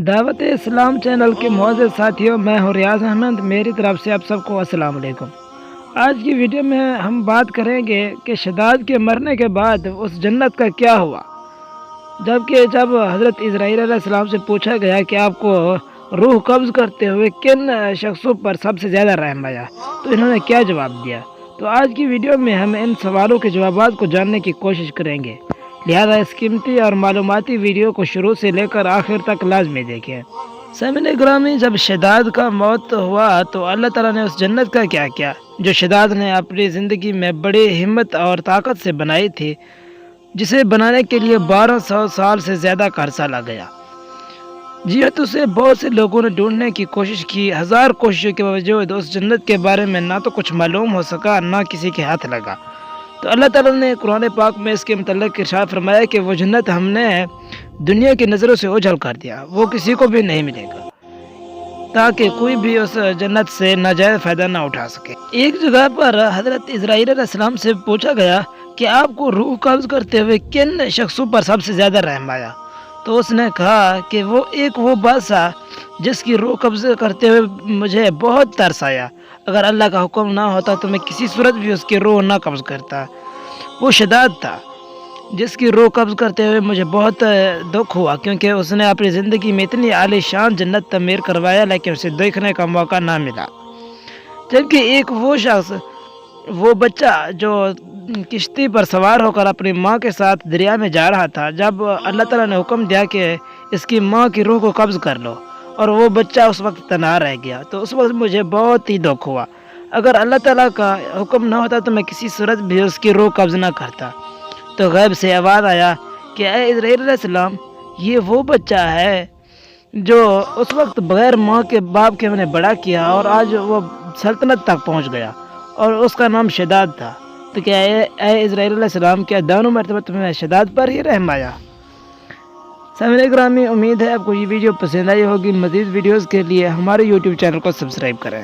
دعوت اسلام چینل کے معزز ساتھیوں، میں ہوں ریاض احمد، میری طرف سے آپ سب کو السلام علیکم۔ آج کی ویڈیو میں ہم بات کریں گے کہ شداد کے مرنے کے بعد اس جنت کا کیا ہوا، جب حضرت اسرائیل علیہ السلام سے پوچھا گیا کہ آپ کو روح قبض کرتے ہوئے کن شخصوں پر سب سے زیادہ رحم آیا، تو انہوں نے کیا جواب دیا۔ تو آج کی ویڈیو میں ہم ان سوالوں کے جوابات کو جاننے کی کوشش کریں گے، لہذا اس قیمتی اور معلوماتی ویڈیو کو شروع سے لے کر آخر تک لازمی دیکھیں۔ سامعین گرامی، جب شداد کا موت ہوا تو اللہ تعالیٰ نے اس جنت کا کیا کیا جو شداد نے اپنی زندگی میں بڑی ہمت اور طاقت سے بنائی تھی، جسے بنانے کے لیے 1200 سال سے زیادہ کا عرصہ لگ گیا۔ جی ہاں، تو اسے بہت سے لوگوں نے ڈھونڈنے کی کوشش کی، ہزار کوششوں کے باوجود اس جنت کے بارے میں نہ تو کچھ معلوم ہو سکا، نہ کسی کے ہاتھ لگا۔ تو اللہ تعالیٰ نے قرآن پاک میں اس کے متعلق ارشاد فرمایا کہ وہ جنت ہم نے دنیا کی نظروں سے اوجھل کر دیا، وہ کسی کو بھی نہیں ملے گا، تاکہ کوئی بھی اس جنت سے ناجائز فائدہ نہ اٹھا سکے۔ ایک جگہ پر حضرت اسرائیل علیہ السلام سے پوچھا گیا کہ آپ کو روح قبض کرتے ہوئے کن شخصوں پر سب سے زیادہ رحم آیا، تو اس نے کہا کہ وہ بادشاہ جس کی روح قبض کرتے ہوئے مجھے بہت ترس آیا، اگر اللہ کا حکم نہ ہوتا تو میں کسی صورت بھی اس کی روح نہ قبض کرتا۔ وہ شداد تھا جس کی روح قبض کرتے ہوئے مجھے بہت دکھ ہوا، کیونکہ اس نے اپنی زندگی میں اتنی عالی شان جنت تعمیر کروایا لیکن اسے دیکھنے کا موقع نہ ملا۔ جبکہ ایک وہ بچہ جو کشتی پر سوار ہو کر اپنی ماں کے ساتھ دریا میں جا رہا تھا، جب اللہ تعالیٰ نے حکم دیا کہ اس کی ماں کی روح کو قبض کر لو، اور وہ بچہ اس وقت تنہا رہ گیا، تو اس وقت مجھے بہت ہی دکھ ہوا۔ اگر اللہ تعالیٰ کا حکم نہ ہوتا تو میں کسی صورت بھی اس کی روح قبض نہ کرتا۔ تو غیب سے آواز آیا کہ اے اسرائیل علیہ السلام، یہ وہ بچہ ہے جو اس وقت بغیر ماں کے باپ کے میں نے بڑا کیا اور آج وہ سلطنت تک پہنچ گیا، اور اس کا نام شداد تھا۔ تو کیا اے اسرائیل علیہ السلام، کیا دونوں مرتبہ تمہیں شداد پر ہی رحم آیا؟ سامعین گرامی، امید ہے آپ کو یہ ویڈیو پسند آئی ہوگی۔ مزید ویڈیوز کے لیے ہمارے یوٹیوب چینل کو سبسکرائب کریں۔